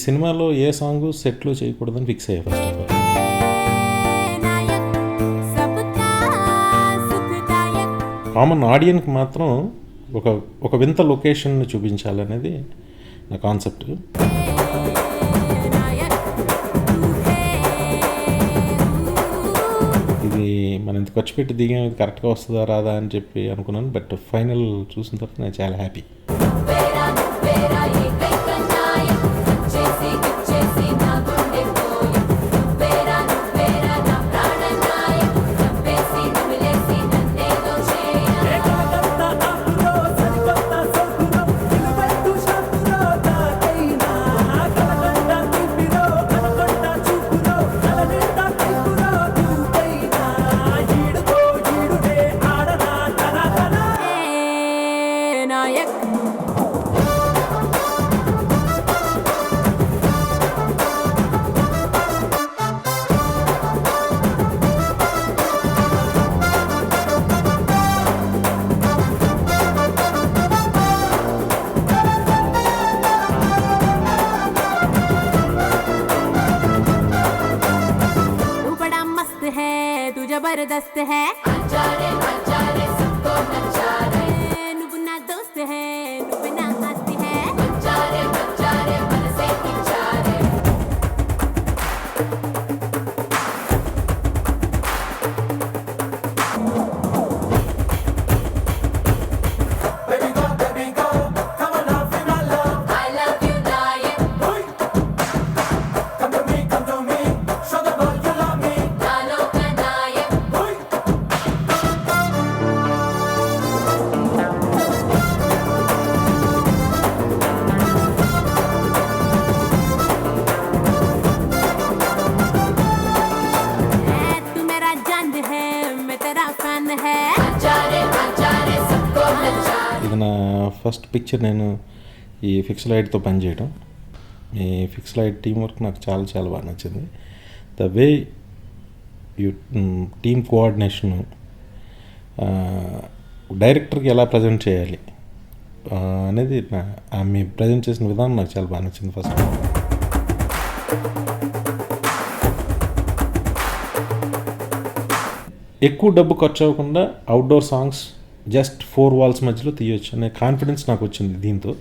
సినిమాలో ఏ సాంగు సెట్‌లో చేయకూడదని ఫిక్స్ అయ్యా ఫస్ట్ ఆఫ్ ఆల్. కామన్ ఆడియన్‌కి మాత్రం ఒక వింత లొకేషన్‌ని చూపించాలనేది నా కాన్సెప్ట్. ఇది మనం ఇంత ఖర్చు పెట్టి దిగాం, ఇది కరెక్ట్‌గా వస్తదా రాదా అని చెప్పి అనుకున్నాను. బట్ ఫైనల్ చూసిన తర్వాత నేను చాలా హ్యాపీ. जबरदस्त है सबको नचा रे నువ్వు నా దోస్త్ है నువ్వు నా ఆస్తి है बच्चा रे मन से खिंचा रे baby go come on now feel my love I love you lion come to me show the world you love me dalo kanaye तू मेरा जान है मैं तेरा फैन है बच्चा रे सबको नचा ఇది నా ఫస్ట్ పిక్చర్. నేను ఈ ఫిక్స్ లైట్తో పనిచేయడం, ఈ ఫిక్స్ లైట్ టీం వర్క్ నాకు చాలా చాలా బాగా నచ్చింది. The way you team coordination, డైరెక్టర్కి ఎలా ప్రజెంట్ చేయాలి అనేది మీ ప్రజెంట్ చేసిన విధానం నాకు చాలా బాగా నచ్చింది. ఫస్ట్ ఎక్కువ డబ్బు ఖర్చు అవ్వకుండా అవుట్డోర్ సాంగ్స్ జస్ట్ 4 వాల్స్ మధ్యలో తీయొచ్చు అనే కాన్ఫిడెన్స్ నాకు వచ్చింది దీంతో.